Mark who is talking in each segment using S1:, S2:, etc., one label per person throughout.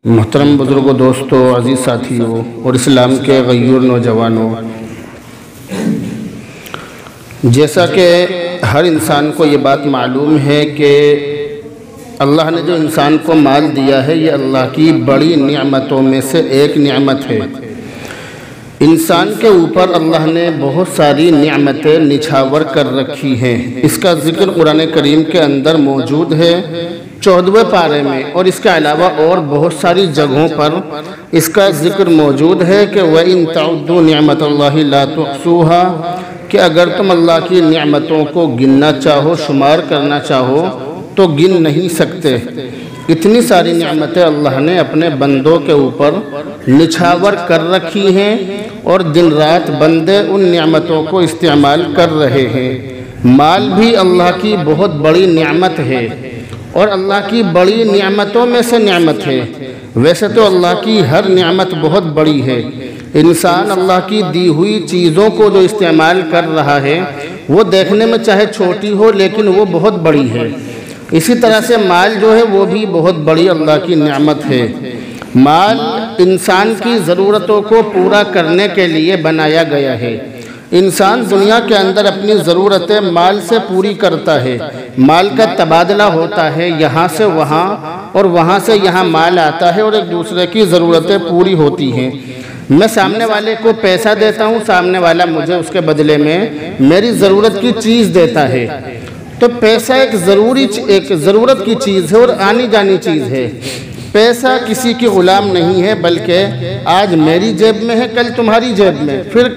S1: मोहतरम बुज़ुर्गों, दोस्तों, अज़ीज़ साथियों और इस्लाम के गयूर नौजवानों, जैसा कि हर इंसान को ये बात मालूम है कि अल्लाह ने जो इंसान को माल दिया है ये अल्लाह की बड़ी नियामतों में से एक नियामत है। इंसान के ऊपर अल्लाह ने बहुत सारी नियामतें निछावर कर रखी हैं। इसका ज़िक्र कुरान करीम के अंदर मौजूद है 14वें पारे में, और इसके अलावा और बहुत सारी जगहों पर इसका ज़िक्र मौजूद है कि वह इन तअद्दू निअमतल्लाहि ला तुहसूहा, कि अगर तुम अल्लाह की नियामतों को गिनना चाहो, शुमार करना चाहो तो गिन नहीं सकते। इतनी सारी नियामतें अल्लाह ने अपने बंदों के ऊपर निछावर कर रखी हैं और दिन रात बंदे उन नियामतों को इस्तेमाल कर रहे हैं। माल भी अल्लाह की बहुत बड़ी नियामत है और अल्लाह की बड़ी नियामतों में से नियामत है। वैसे तो अल्लाह की हर नियामत बहुत बड़ी है। इंसान अल्लाह की दी हुई चीज़ों को जो इस्तेमाल कर रहा है वो देखने में चाहे छोटी हो लेकिन वो बहुत बड़ी है। इसी तरह से माल जो है वो भी बहुत बड़ी अल्लाह की नियामत है। माल इंसान की ज़रूरतों को पूरा करने के लिए बनाया गया है। इंसान दुनिया के अंदर अपनी ज़रूरतें माल से पूरी करता है। माल का तबादला होता है, यहाँ से वहाँ और वहाँ से यहाँ माल आता है और एक दूसरे की ज़रूरतें पूरी होती हैं। मैं सामने वाले को पैसा देता हूँ, सामने वाला मुझे उसके बदले में मेरी ज़रूरत की चीज़ देता है। तो पैसा एक ज़रूरत की चीज़ है और आनी जानी चीज़ है। पैसा किसी की ग़ुलाम नहीं है, बल्कि आज मेरी जेब में है, कल तुम्हारी जेब में, फिर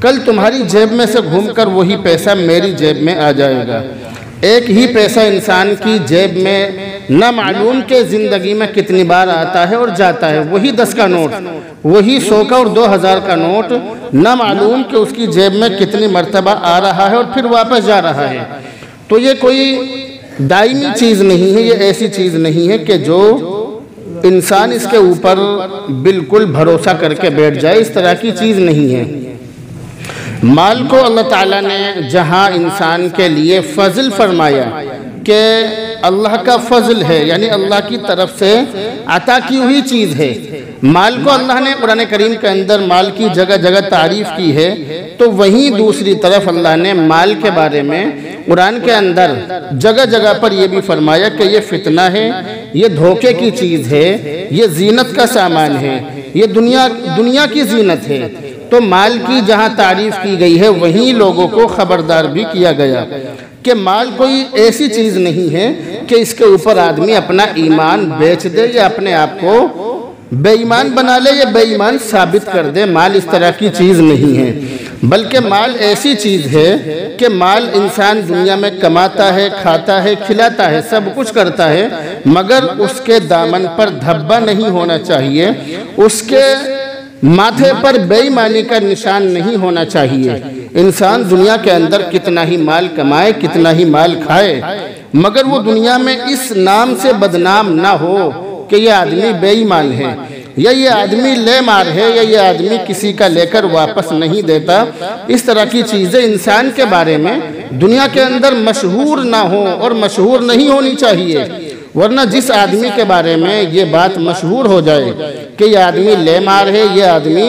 S1: कल तुम्हारी जेब में से घूमकर वही पैसा मेरी जेब में आ जाएगा। एक ही पैसा इंसान की जेब में न मालूम के ज़िंदगी में कितनी बार आता है और जाता है। वही 10 का नोट, वही 100 का और 2000 का नोट न मालूम कि उसकी जेब में कितनी मर्तबा आ रहा है और फिर वापस जा रहा है। तो ये कोई दायमी चीज़ नहीं है, ये ऐसी चीज़ नहीं है कि जो इंसान इसके ऊपर बिल्कुल भरोसा करके बैठ जाए। इस तरह की चीज़ नहीं है। माल को अल्लाह ताला ने जहाँ इंसान के लिए फ़ज़ल फरमाया कि अल्लाह का फ़ज़ल है, यानी अल्लाह की तरफ से अता की हुई चीज़ है। माल को अल्लाह ने कुरान करीम के अंदर माल की जगह जगह तारीफ़ की है, तो वहीं दूसरी तरफ अल्लाह ने माल के बारे में कुरान के अंदर जगह जगह पर यह भी फरमाया कि ये फितना है, ये धोखे की चीज़ है, ये जीनत का सामान है, ये दुनिया की जीनत है। तो माल की जहाँ तारीफ़ की गई है वहीं लोगों को ख़बरदार भी किया गया कि माल कोई ऐसी चीज़ नहीं है कि इसके ऊपर आदमी अपना ईमान बेच दे या अपने आप को बेईमान बना ले या बेईमान साबित कर दे। माल इस तरह की चीज़ नहीं है, बल्कि माल ऐसी चीज़ है कि माल इंसान दुनिया में कमाता है, खाता है, खिलाता है, सब कुछ करता है, मगर उसके दामन पर धब्बा नहीं होना चाहिए, उसके माथे पर बेईमानी का निशान नहीं होना चाहिए। इंसान दुनिया के अंदर कितना ही माल कमाए, कितना ही माल खाए, मगर वो दुनिया में इस नाम से बदनाम ना हो कि ये आदमी बेईमान है, या ये आदमी ले मार है, या ये आदमी किसी का लेकर वापस नहीं देता। इस तरह की चीज़ें इंसान के बारे में दुनिया के अंदर मशहूर ना हो और मशहूर नहीं होनी चाहिए। वरना जिस आदमी के बारे में ये बात मशहूर हो जाए कि ये आदमी ले मार है, ये आदमी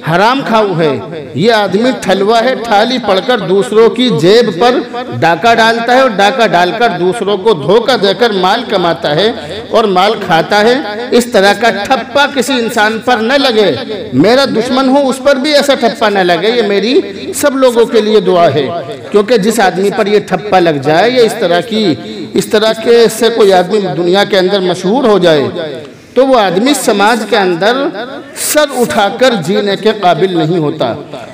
S1: हराम खाऊ है, ये आदमी ठलवा है, ठाली पढ़कर दूसरों की जेब पर डाका डालता है और डाका डालकर दूसरों को धोखा देकर माल कमाता है और माल खाता है, इस तरह का ठप्पा किसी इंसान पर न लगे। मेरा दुश्मन हो उस पर भी ऐसा ठप्पा न लगे, ये मेरी सब लोगों के लिए दुआ है। क्योंकि जिस आदमी पर ये ठप्पा लग जाए या इस तरह के से कोई आदमी दुनिया के अंदर मशहूर हो जाए, तो वो आदमी समाज के अंदर सर उठाकर जीने के काबिल नहीं होता।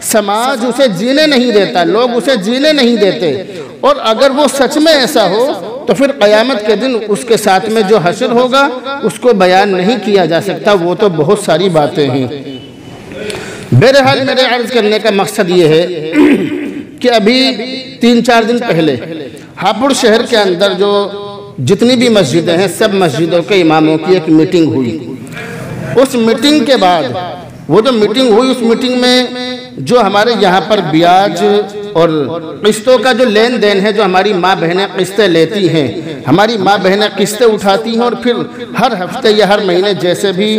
S1: समाज उसे जीने नहीं देता, लोग उसे जीने नहीं देते। और अगर वो सच में ऐसा हो तो फिर क़यामत के दिन उसके साथ में जो हश्र होगा उसको बयान नहीं किया जा सकता। वो तो बहुत सारी बातें हैं। बहरहाल मेरे अर्ज़ करने का मकसद ये है कि अभी 3-4 दिन पहले हापुड़ शहर के अंदर जो जितनी भी मस्जिदें हैं, सब मस्जिदों के इमामों की एक मीटिंग हुई। उस मीटिंग के बाद वो जो मीटिंग हुई, उस मीटिंग में जो हमारे यहाँ पर ब्याज और किस्तों का जो लेन देन है, जो हमारी माँ बहनें किस्तें लेती हैं, हमारी माँ बहनें किस्तें उठाती हैं और फिर हर हफ्ते या हर महीने जैसे भी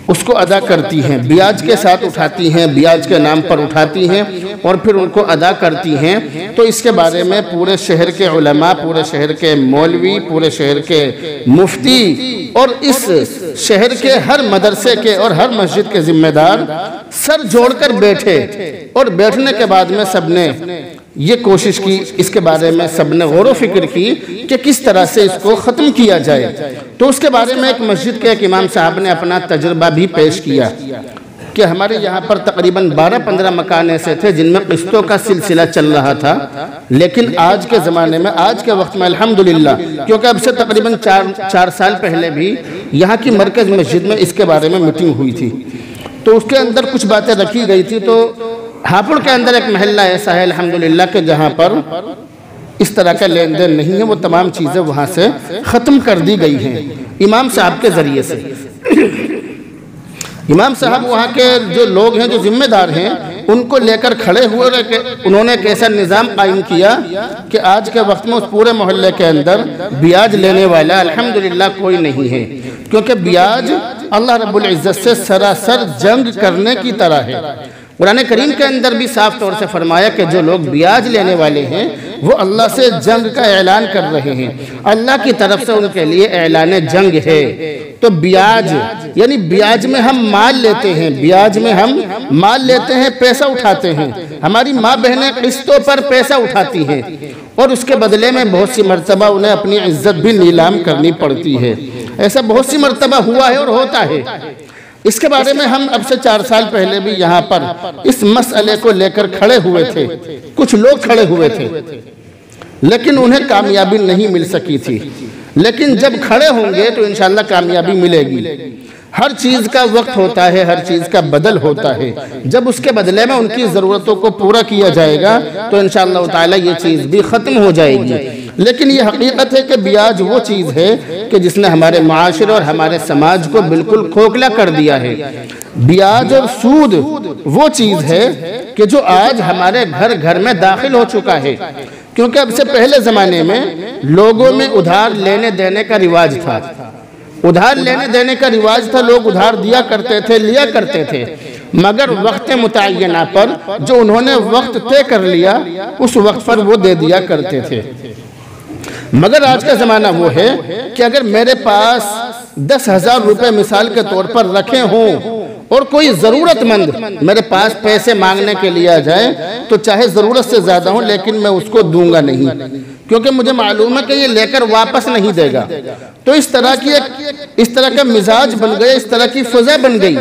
S1: उसको अदा करती हैं, ब्याज के साथ उठाती हैं, ब्याज के नाम पर उठाती हैं और फिर उनको अदा करती हैं। तो इसके बारे में पूरे शहर के उलमा, पूरे शहर के मौलवी, पूरे शहर के मुफ्ती और इस शहर के हर मदरसे के और हर मस्जिद के जिम्मेदार सर जोड़कर बैठे और बैठने के बाद में सबने ये कोशिश की, इसके बारे में सबने गौर व फिक्र की कि किस तरह से इसको ख़त्म किया जाए। तो उसके बारे में एक मस्जिद के एक इमाम साहब ने अपना तजुर्बा भी पेश किया कि हमारे यहाँ पर तकरीबन 12-15 मकान ऐसे थे जिनमें किस्तों का सिलसिला चल रहा था, लेकिन आज के ज़माने में, आज के वक्त में अल्हम्दुलिल्लाह, क्योंकि अब से तकरीबन 4 साल पहले भी यहाँ की मरकज़ मस्जिद में इसके बारे में मीटिंग हुई थी, तो उसके अंदर कुछ बातें रखी गई थी। तो हापुड़ के अंदर एक महल्ला ऐसा है अल्हम्दुलिल्लाह कि जहाँ पर इस तरह का लेन देन नहीं है, वो तमाम चीज़ें वहाँ से ख़त्म कर दी गई हैं इमाम साहब के ज़रिए से। इमाम साहब वहाँ के जो लोग हैं, जो जिम्मेदार हैं, उनको लेकर खड़े हुए उन्होंने एक ऐसा निज़ाम कायम किया कि आज के वक्त में उस पूरे मोहल्ले के अंदर ब्याज लेने वाला अल्हम्दुलिल्लाह कोई नहीं है, क्योंकि ब्याज अल्लाह रब्बुल इज़्ज़त से सरासर जंग करने की तरह है। कुरान करीम के अंदर भी साफ तौर से फरमाया कि जो लोग ब्याज लेने वाले हैं वो अल्लाह से जंग का ऐलान कर रहे हैं, अल्लाह की तरफ से उनके लिए ऐलान जंग है। तो ब्याज यानी ब्याज में हम माल लेते हैं, ब्याज में हम माल लेते हैं, पैसा उठाते हैं। हमारी माँ बहनें किस्तों पर पैसा उठाती हैं और उसके बदले में बहुत सी मर्तबा उन्हें अपनी इज्जत भी नीलाम करनी पड़ती है। ऐसा बहुत सी मर्तबा हुआ है और होता है। इसके बारे में हम अब से 4 साल पहले भी यहाँ पर इस मसले को लेकर खड़े हुए थे, कुछ लोग खड़े हुए थे, लेकिन उन्हें कामयाबी नहीं मिल सकी थी। लेकिन जब खड़े होंगे तो इंशाअल्लाह कामयाबी मिलेगी। हर चीज़ का वक्त होता है, हर चीज़ का बदल होता है। जब उसके बदले में उनकी ज़रूरतों को पूरा किया जाएगा तो इंशाअल्लाह ताला ये चीज़ भी ख़त्म हो जाएगी। लेकिन ये हकीकत है कि ब्याज वो चीज़ है कि जिसने हमारे माशरे और हमारे समाज को बिल्कुल खोखला कर दिया है। ब्याज और सूद वो चीज़ है कि जो आज हमारे घर घर में दाखिल हो चुका है, क्योंकि अब से पहले ज़माने में लोगों में उधार लेने देने का रिवाज था। उधार लेने देने का रिवाज था, लोग उधार दिया करते थे, लिया करते थे, मगर वक्त मुतय्यना पर जो उन्होंने वक्त तय कर लिया उस वक्त पर वो दे दिया करते थे। मगर आज का ज़माना वो है कि अगर मेरे पास 10,000 रुपये मिसाल के तौर पर रखे हों और कोई ज़रूरतमंद मेरे पास पैसे मांगने के लिए आ जाए तो चाहे ज़रूरत से ज़्यादा हो लेकिन मैं उसको दूंगा नहीं, क्योंकि मुझे मालूम है कि ये लेकर वापस नहीं देगा। तो इस तरह का मिजाज बन गया, इस तरह की फ़ज़ा बन गई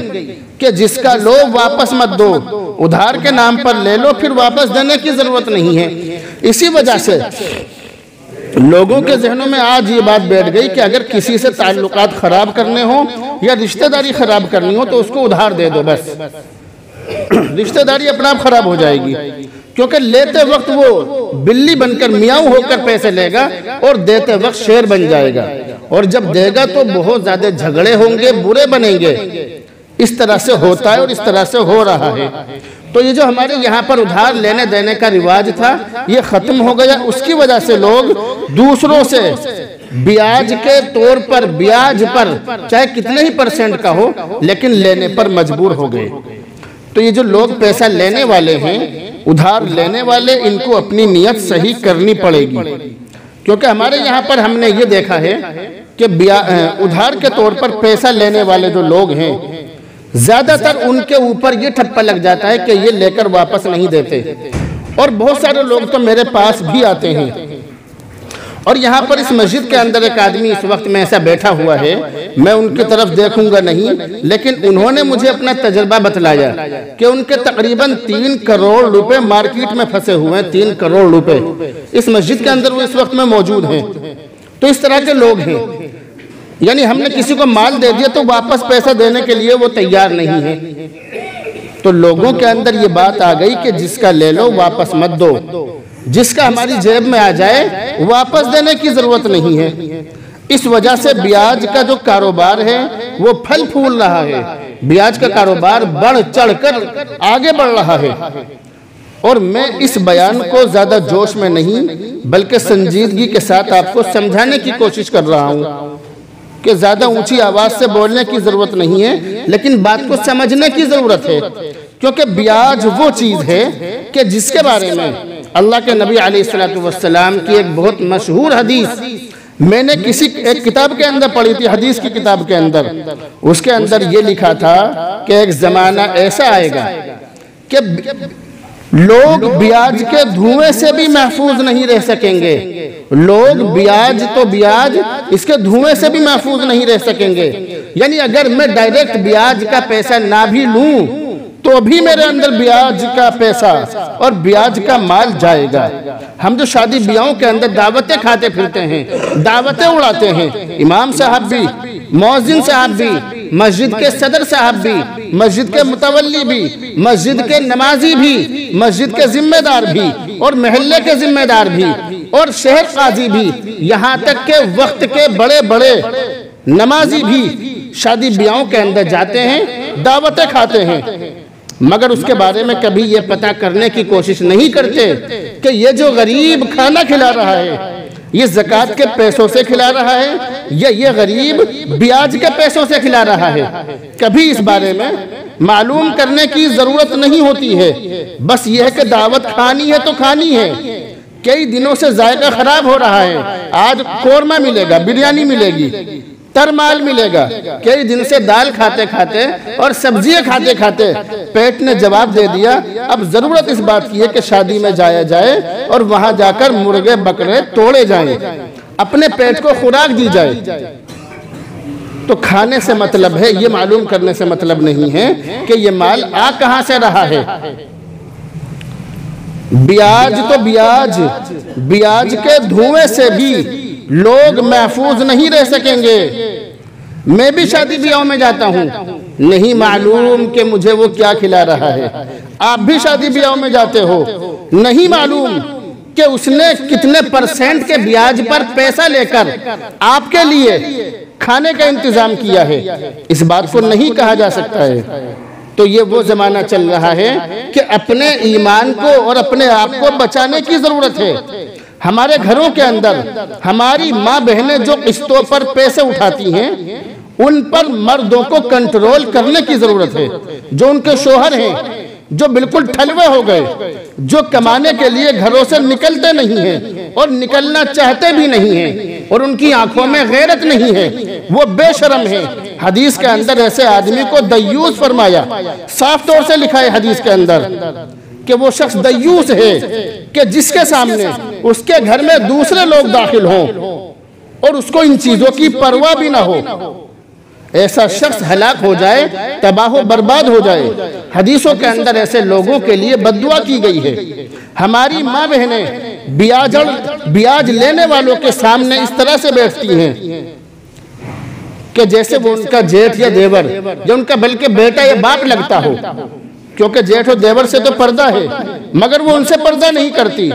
S1: कि जिसका लो वापस मत दो, उधार के नाम पर ले लो, फिर वापस देने की ज़रूरत नहीं है। इसी वजह से लोगों के जहनों में आज ये बात बैठ गई कि अगर किसी से ताल्लुकात ख़राब करने हो या रिश्तेदारी ख़राब करनी हो तो उसको उधार दे दो, बस रिश्तेदारी अपने आप ख़राब हो जाएगी। क्योंकि लेते वक्त वो बिल्ली बनकर मियाऊ होकर पैसे लेगा और देते वक्त शेर बन जाएगा, और जब देगा तो बहुत ज़्यादा झगड़े होंगे, बुरे बनेंगे। इस तरह से होता है और इस तरह से हो रहा है। तो ये जो हमारे यहाँ पर उधार लेने देने का रिवाज था ये ख़त्म हो गया। उसकी वजह से लोग दूसरों से ब्याज के तौर पर, ब्याज पर चाहे कितने ही % का हो, लेकिन लेने पर मजबूर हो गए। तो ये जो लोग पैसा लेने वाले हैं, उधार लेने वाले, इनको अपनी नीयत सही करनी पड़ेगी। क्योंकि हमारे यहाँ पर हमने ये देखा है कि उधार के तौर पर पैसा लेने वाले जो लोग हैं ज़्यादातर उनके ऊपर ये ठप्पा लग जाता है कि ये लेकर वापस नहीं देते। और बहुत सारे लोग तो मेरे पास भी आते हैं, और यहाँ पर इस मस्जिद के अंदर एक आदमी इस वक्त में ऐसा बैठा हुआ है, मैं उनकी तरफ देखूंगा नहीं, लेकिन उन्होंने मुझे अपना तजर्बा बतलाया कि उनके तकरीबन 3 करोड़ रुपए मार्केट में फंसे हुए हैं। 3 करोड़ रुपए इस मस्जिद के अंदर वो इस वक्त में मौजूद हैं। तो इस तरह के लोग हैं, यानी हमने किसी को माल दे दिया तो वापस पैसा देने के लिए वो तैयार नहीं है। तो लोगों के अंदर ये बात आ गई कि जिसका ले लो वापस मत दो, जिसका हमारी जेब में आ जाए वापस देने की जरूरत नहीं है। इस वजह से ब्याज का जो कारोबार है वो फल फूल रहा है, ब्याज का कारोबार बढ़ चढ़कर आगे बढ़ रहा है। और मैं इस बयान को ज़्यादा जोश में नहीं बल्कि संजीदगी के साथ आपको समझाने की कोशिश कर रहा हूँ कि ज़्यादा ऊंची आवाज़ से बोलने की ज़रूरत नहीं है, लेकिन बात को समझने की ज़रूरत है। क्योंकि ब्याज वो चीज़ है कि जिसके बारे में अल्लाह के नबी अलैहिस्सलातु वस्सलाम की एक बहुत मशहूर हदीस मैंने किसी एक किताब के अंदर पढ़ी थी, हदीस की किताब के अंदर। उसके अंदर ये लिखा था कि एक ज़माना ऐसा आएगा कि लोग ब्याज के धुएं से भी महफूज नहीं रह सकेंगे। लोग ब्याज तो ब्याज, इसके धुएं से भी महफूज नहीं रह सकेंगे। यानी अगर मैं डायरेक्ट ब्याज का पैसा ना भी लूं तो भी मेरे अंदर ब्याज का पैसा और ब्याज का माल जाएगा। हम जो शादी ब्याहों के अंदर दावतें खाते फिरते हैं, दावतें उड़ाते हैं, इमाम साहब भी, मौज़िन साहब भी, मस्जिद के सदर साहब भी, मस्जिद के मुतवल्ली भी, मस्जिद के नमाजी भी, मस्जिद के जिम्मेदार भी और महल्ले के जिम्मेदार भी और शहर काजी भी, यहाँ तक के वक्त के बड़े बड़े नमाजी भी शादी ब्याहों के अंदर जाते हैं, दावतें खाते हैं, मगर उसके बारे में कभी ये पता करने की कोशिश नहीं करते कि ये जो गरीब खाना खिला रहा है ये ज़कात के पैसों से खिला रहा है या ये गरीब ब्याज के पैसों से खिला रहा है। कभी इस बारे में मालूम करने की ज़रूरत नहीं होती है। बस यह है कि दावत खानी है तो खानी है। कई दिनों से जायका खराब हो रहा है, आज कोरमा मिलेगा, बिरयानी मिलेगी, तरमाल मिलेगा। कई दिन से दाल खाते खाते और सब्जियां खाते खाते पेट ने जवाब दे दिया, अब जरूरत इस बात की है कि शादी में जाया जाए और वहां जाकर मुर्गे बकरे तोड़े जाएं, अपने पेट को खुराक दी जाए। तो खाने से मतलब है, ये मालूम करने से मतलब नहीं है कि ये माल आ कहां से रहा है। ब्याज तो ब्याज, ब्याज के धुएं से भी लोग महफूज नहीं रह सकेंगे। मैं भी शादी ब्याहों में जाता हूँ, नहीं मालूम कि मुझे वो क्या खिला रहा है। आप भी शादी ब्याहों में जाते हो, नहीं मालूम कि उसने कितने % के ब्याज पर पैसा लेकर आपके लिए खाने का इंतजाम किया है। इस बात को नहीं कहा जा सकता है। तो ये वो जमाना चल रहा है कि अपने ईमान को और अपने आप को बचाने की जरूरत है। हमारे घरों के अंदर हमारी माँ बहनें जो किस्तों पर पैसे उठाती हैं, उन पर मर्दों को कंट्रोल करने की जरूरत है। जो उनके शोहर हैं, जो बिल्कुल ठलवे हो गए, जो कमाने के लिए घरों से निकलते नहीं हैं और निकलना चाहते भी नहीं हैं और उनकी आंखों में गैरत नहीं है, वो बेशरम है। हदीस के अंदर ऐसे आदमी को दय्यूस फरमाया, साफ तौर से लिखा है हदीस के अंदर कि वो शख्स दय्यूस है कि जिसके सामने उसके घर में दूसरे लोग दाखिल हों और उसको इन चीजों की परवाह भी ना हो। ऐसा शख्स हलाक हो जाए, तबाह बर्बाद हो जाए। हदीसों के अंदर ऐसे लोगों के लिए बद्दुआ की गई है। हमारी माँ बहनें ब्याज लेने वालों के सामने इस तरह से बैठती हैं कि जैसे वो उनका जेठ या देवर या उनका बल्कि बेटा या बाप लगता हो, क्योंकि जेठ और देवर से तो पर्दा है, मगर वो उनसे पर्दा नहीं करती।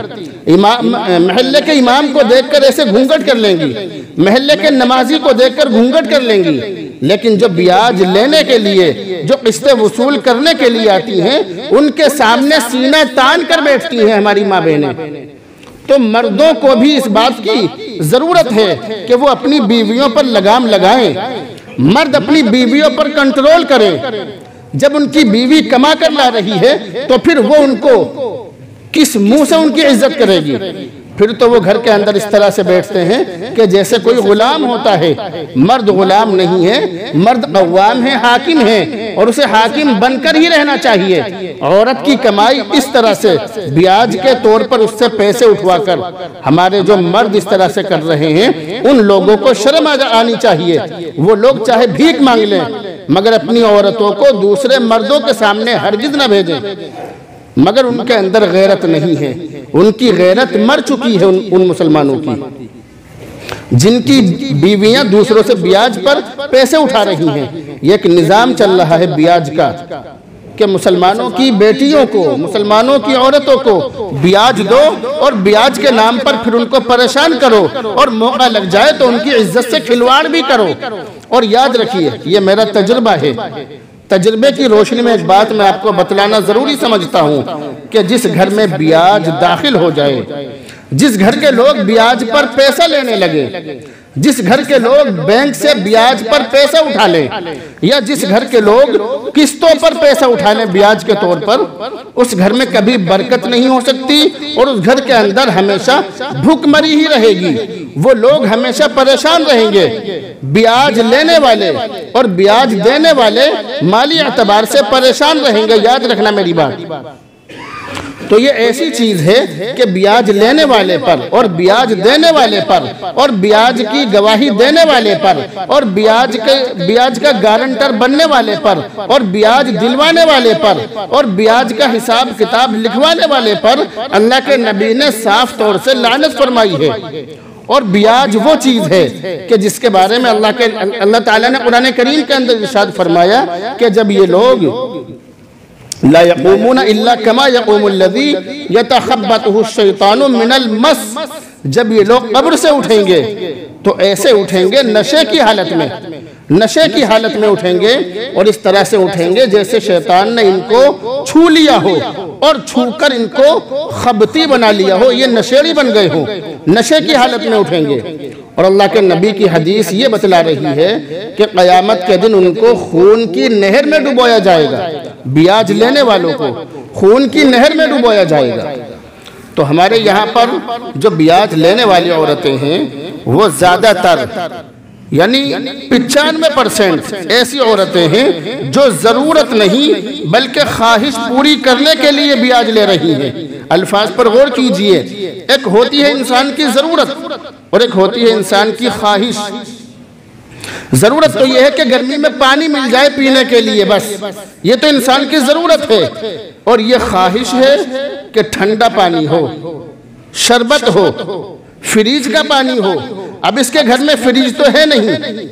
S1: महल्ले के इमाम को देखकर ऐसे घूंघट कर लेंगी, महल्ले के नमाजी को देखकर घूंघट कर लेंगी, लेकिन जो ब्याज लेने के लिए, जो किस्तें वसूल करने के लिए आती हैं, उनके सामने सीना तान कर बैठती हैं हमारी माँ बहनें। तो मर्दों को भी इस बात की जरूरत है कि वो अपनी बीवियों पर लगाम लगाएं। मर्द अपनी बीवियों पर कंट्रोल करें। जब उनकी बीवी कमा कर ला रही है तो फिर वो उनको किस मुंह से उनकी इज्जत करेगी। फिर तो वो घर के अंदर इस तरह से बैठते हैं कि जैसे कोई गुलाम होता है। मर्द गुलाम नहीं है, मर्द कव्वाम है, हाकिम है और उसे हाकिम बनकर ही रहना चाहिए। औरत की कमाई इस तरह से ब्याज के तौर पर उससे पैसे उठवाकर हमारे जो मर्द इस तरह से कर रहे हैं, उन लोगों को शर्म आनी चाहिए। वो लोग चाहे भीख मांग लें, मगर अपनी औरतों को दूसरे मर्दों के सामने हरगिज न भेजें। मगर उनके अंदर गैरत नहीं है, उनकी गैरत मर चुकी है। उन मुसलमानों की जिनकी बीवियां दूसरों से ब्याज पर पैसे उठा रही हैं। ये एक निजाम चल रहा है ब्याज का कि मुसलमानों की बेटियों को, मुसलमानों की औरतों को ब्याज दो और ब्याज के नाम पर फिर उनको परेशान करो और मौका लग जाए तो उनकी इज्जत से खिलवाड़ भी करो। और याद रखिए, ये मेरा तजुर्बा है तजर्बे की रोशनी में एक बात मैं आपको बतलाना ज़रूरी समझता हूँ कि जिस घर में ब्याज दाखिल हो जाए, जिस घर के लोग ब्याज पर पैसा लेने लगे, जिस घर के लोग बैंक से ब्याज पर पैसा उठा लें, या जिस घर के लोग किस्तों पर पैसा उठा लें ब्याज के तौर पर, उस घर में कभी बरकत नहीं हो सकती और उस घर के अंदर हमेशा भूखमरी ही रहेगी। वो लोग हमेशा परेशान रहेंगे। ब्याज लेने वाले और ब्याज देने वाले माली एतबार से परेशान रहेंगे। याद रखना मेरी बात। तो ये ऐसी चीज है कि ब्याज लेने वाले पर और ब्याज देने वाले पर और ब्याज की गवाही देने वाले पर और ब्याज का गारंटर बनने वाले पर और ब्याज दिलवाने वाले पर और ब्याज का हिसाब किताब लिखवाने वाले पर अल्लाह के नबी ने साफ तौर से लानत फरमाई है। और ब्याज वो चीज है कि जिसके बारे में अल्लाह ताला ने कुरान करीम के अंदर इरशाद फरमाया कि जब ये लोग ला यक़ूमूना इल्ला कमा यक़ूमुल्लज़ी यतख़ब्बतहु शैतानु मिनल मस, जब ये लोग कब्र से उठेंगे तो ऐसे उठेंगे नशे की हालत में, नशे की हालत में उठेंगे और इस तरह से उठेंगे जैसे शैतान ने इनको छू लिया हो और छूकर इनको खबती बना लिया हो, ये नशेड़ी बन गए हो, नशे की हालत में उठेंगे। और अल्लाह के नबी की हदीस ये बतला रही है कि क़यामत के दिन उनको खून की नहर में डुबोया जाएगा। ब्याज लेने वालों को खून की नहर में डुबोया जाएगा। तो हमारे यहाँ पर जो ब्याज लेने वाली औरतें हैं वो ज़्यादातर यानी 95% ऐसी औरतें हैं जो ज़रूरत नहीं बल्कि ख्वाहिश पूरी करने के लिए ब्याज ले रही हैं। अल्फाज पर गौर कीजिए, एक होती है इंसान की ज़रूरत और एक होती है इंसान की ख्वाहिश। ज़रूरत तो यह है कि गर्मी में पानी मिल जाए पीने के लिए, बस ये तो इंसान की ज़रूरत है। और ये ख्वाहिश है कि ठंडा पानी हो, शरबत हो, फ्रिज का पानी हो। अब इसके घर में फ्रिज तो है नहीं,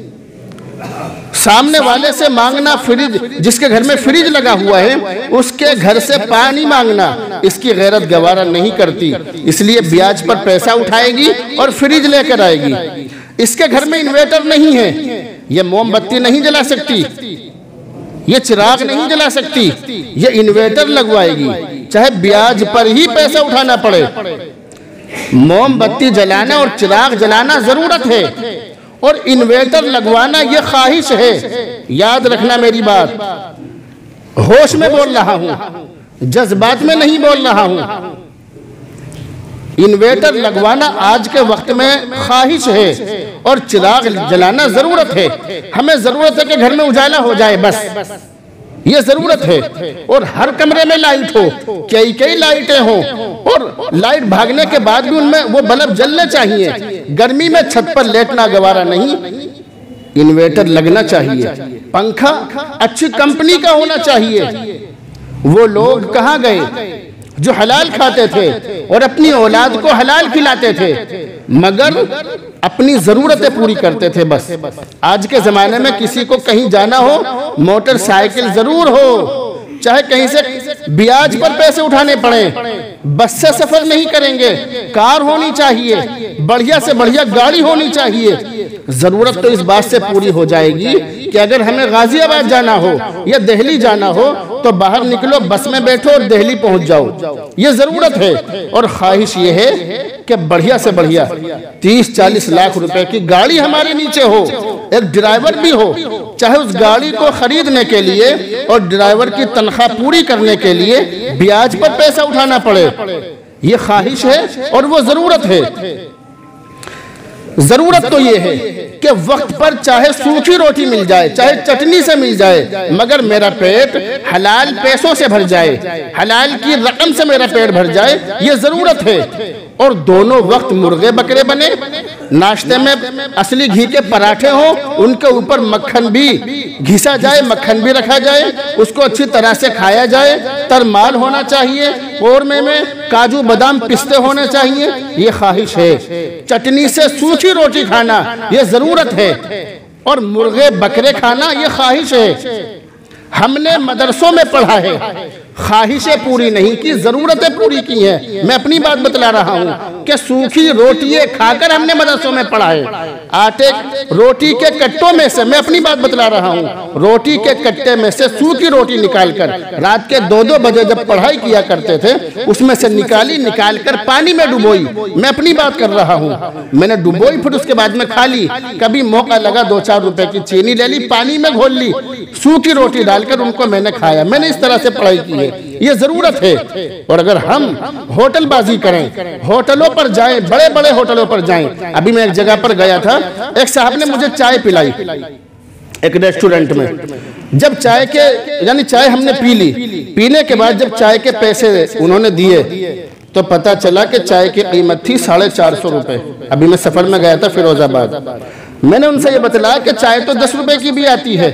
S1: सामने वाले से मांगना फ्रिज, जिसके घर में फ्रिज लगा हुआ है उसके घर से पानी मांगना इसकी गैरत गवारा नहीं करती, इसलिए ब्याज पर पैसा उठाएगी और फ्रिज लेकर आएगी। इसके घर में इन्वर्टर नहीं है, ये मोमबत्ती नहीं जला सकती, ये चिराग नहीं जला सकती, ये इन्वर्टर लगवाएगी, चाहे ब्याज पर ही पैसा उठाना पड़े। मोमबत्ती जलाना और चिराग जलाना जरूरत है और इन्वर्टर लगवाना ये ख्वाहिश है। याद रखना मेरी बात, होश में बोल रहा हूं, जज्बात में नहीं बोल रहा हूं। इन्वर्टर लगवाना आज के वक्त में ख्वाहिश है और चिराग जलाना जरूरत है। हमें जरूरत है कि घर में उजाला हो जाए, बस ये जरूरत है। और हर कमरे में लाइट हो, कई लाइटें हो और लाइट भागने के बाद भी उनमें वो बल्ब जलने चाहिए। गर्मी में छत पर लेटना गवारा नहीं, इन्वर्टर लगना चाहिए। पंखा अच्छी कंपनी का होना चाहिए। वो लोग कहाँ गए जो हलाल खाते थे और अपनी औलाद को हलाल खिलाते थे मगर अपनी जरूरतें पूरी करते थे। बस आज के जमाने में किसी को कहीं जाना हो मोटरसाइकिल जरूर हो, चाहे कहीं से ब्याज पर पैसे उठाने पड़े, बस से सफर नहीं करेंगे, कार होनी चाहिए, बढ़िया से बढ़िया गाड़ी होनी चाहिए। जरूरत तो इस बात से पूरी हो जाएगी कि अगर हमें गाजियाबाद जाना हो या दिल्ली जाना हो तो बाहर निकलो, बस में बैठो और दिल्ली पहुंच जाओ, ये जरूरत है। और ख्वाहिश ये है कि बढ़िया से बढ़िया 30-40 लाख रुपए की गाड़ी हमारे नीचे हो, एक ड्राइवर भी हो, चाहे उस गाड़ी को खरीदने के लिए और ड्राइवर की तनख्वाह पूरी करने के लिए ब्याज पर पैसा उठाना पड़े, ये ख्वाहिश है और वो जरूरत है। जरूरत तो ये है कि वक्त पर चाहे सूखी रोटी मिल जाए, चाहे चटनी से मिल जाए, मगर मेरा पेट हलाल पैसों से भर जाए, हलाल की रकम से मेरा पेट भर जाए, ये जरूरत है। और दोनों वक्त मुर्गे बकरे बने, नाश्ते में असली घी के पराठे हो, उनके ऊपर मक्खन भी घिसा जाए, मक्खन भी रखा जाए, उसको अच्छी तरह से खाया जाए, तरमाल होना चाहिए, कौरमे में काजू बादाम पिस्ते होने चाहिए, ये ख्वाहिश है। चटनी से सूखी रोटी खाना ये जरूरत है और मुर्गे बकरे खाना ये ख्वाहिश है। हमने मदरसों में पढ़ा है ख्वाहिशें पूरी नहीं की, ज़रूरतें पूरी की हैं। मैं अपनी बात बतला रहा हूँ कि सूखी रोटियाँ खाकर हमने मदरसों में पढ़ा है। आटे रोटी के कट्टों में से, मैं अपनी बात बतला रहा हूँ, रोटी के कट्टे में से सूखी रोटी निकालकर रात के 2-2 बजे जब पढ़ाई किया करते थे, उसमें से निकाल कर पानी में डुबोई। मैं अपनी बात कर रहा हूँ, मैंने डुबोई, फिर उसके बाद में खा ली। कभी मौका लगा 2-4 रुपए की चीनी ले ली, पानी में घोल ली, सूखी रोटी डालकर उनको मैंने खाया। मैंने इस तरह से पढ़ाई की है। ये जरूरत है। और अगर हम होटलबाजी करें, होटलों पर जाएं, बड़े बड़े होटलों पर जाएं। अभी मैं एक जगह पर गया था, एक साहब ने मुझे चाय पिलाई एक रेस्टोरेंट में। जब चाय के यानी चाय हमने पी ली, पीने के बाद जब चाय के पैसे उन्होंने दिए तो पता चला कि चाय की कीमत थी 450 रुपए। अभी मैं सफर में गया था फिरोजाबाद। मैंने उनसे ये बतलाया कि चाय तो 10 रुपए की भी आती है,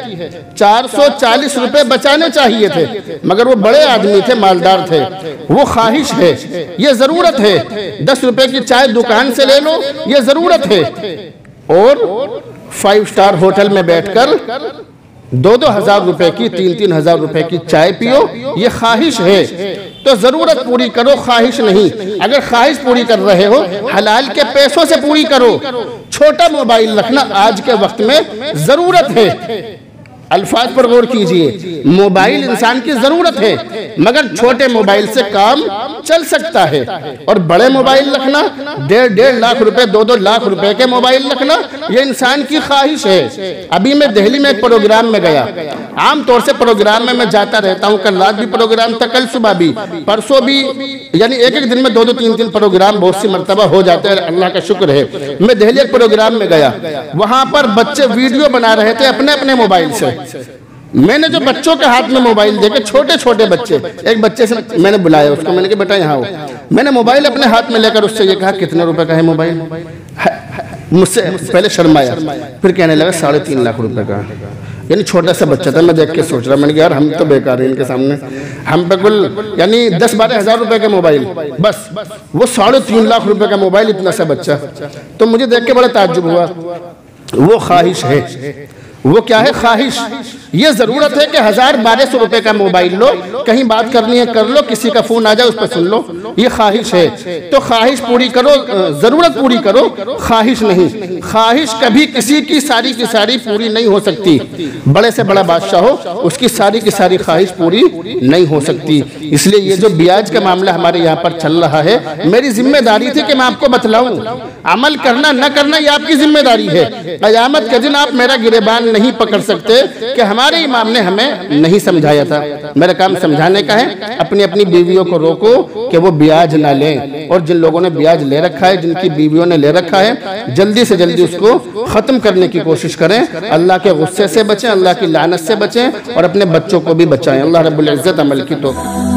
S1: 440 रुपए बचाने चाहिए थे, मगर वो बड़े आदमी थे, मालदार थे। वो ख्वाहिश है, ये जरूरत है। 10 रुपए की चाय दुकान से ले लो, ये जरूरत है। और 5 स्टार होटल में बैठकर 2-2 हज़ार रुपए की, 3-3 हज़ार रुपए की चाय पियो, ये ख्वाहिश है। तो जरूरत पूरी करो, ख्वाहिश नहीं। अगर ख्वाहिश पूरी कर रहे हो, हलाल के पैसों से पूरी करो। छोटा मोबाइल रखना आज के वक्त में जरूरत है। अल्फाज पर गौर कीजिए, मोबाइल इंसान की जरूरत है, मगर छोटे मोबाइल से काम चल सकता है। और बड़े मोबाइल रखना, 1.5 लाख रुपए, 2-2 लाख रुपए के मोबाइल रखना, ये इंसान की ख्वाहिश है। अभी मैं दिल्ली में एक प्रोग्राम में गया। आमतौर से प्रोग्राम में मैं जाता रहता हूँ। कल रात भी प्रोग्राम था, कल सुबह भी, परसों भी, यानी एक दिन में 2-2, 3-3 प्रोग्राम बहुत सी मरतबा हो जाते हैं। अल्लाह का शुक्र है। मैं दिल्ली एक प्रोग्राम में गया, वहां पर बच्चे वीडियो बना रहे थे अपने अपने मोबाइल से। मैंने जो बच्चों के हाथ में मोबाइल देखे, छोटे छोटे बच्चे, एक बच्चे से मैंने बुलाया उसको, मैंने कहा बेटा यहाँ हो। मैंने मोबाइल अपने हाथ में लेकर उससे ये कहा कितने रुपए का है मोबाइल। मुझसे पहले शर्माया, फिर कहने लगा 3.5 लाख रुपए का। यानी छोटा सा बच्चा था। मैं देख के सोच रहा, मैंने कहा यार हम तो बेकार हैं इनके सामने। हम पे कुल यानी 10-12 हज़ार रुपए का मोबाइल, बस वो 3.5 लाख रुपए का मोबाइल, इतना सा बच्चा। तो मुझे देख के बड़ा ताज्जुब हुआ। वो ख्वाहिश है। वो क्या है? ख्वाहिश। ये जरूरत है कि 1000-1200 रुपए का मोबाइल लो, कहीं बात करनी है कर लो, किसी का फोन आ जाए उस पर सुन लो, ये ख्वाहिश है। तो ख्वाहिश पूरी करो, जरूरत पूरी करो, ख्वाहिश नहीं। ख्वाहिश कभी किसी की सारी पूरी नहीं हो सकती। बड़े से बड़ा बादशाह हो, उसकी सारी की सारी ख्वाहिश पूरी नहीं हो सकती। इसलिए ये जो ब्याज का मामला हमारे यहाँ पर चल रहा है, मेरी जिम्मेदारी थी कि मैं आपको बतलाऊं। अमल करना न करना ये आपकी जिम्मेदारी है। क़यामत के दिन आप मेरा गिरेबान नहीं पकड़ सकते कि हमारे इमाम ने हमें नहीं समझाया था। मेरा काम समझाने का है। अपनी अपनी बीवियों को रोको कि वो ब्याज ना लें, और जिन लोगों ने ब्याज ले रखा है, जिनकी बीवियों ने ले रखा है, जल्दी से जल्दी उसको ख़त्म करने की कोशिश करें। अल्लाह के गुस्से से बचें, अल्लाह की लानत से बचें, और अपने बच्चों को भी बचाएं। अल्लाह रब्बुल इज़्ज़त अमल की तौफीक।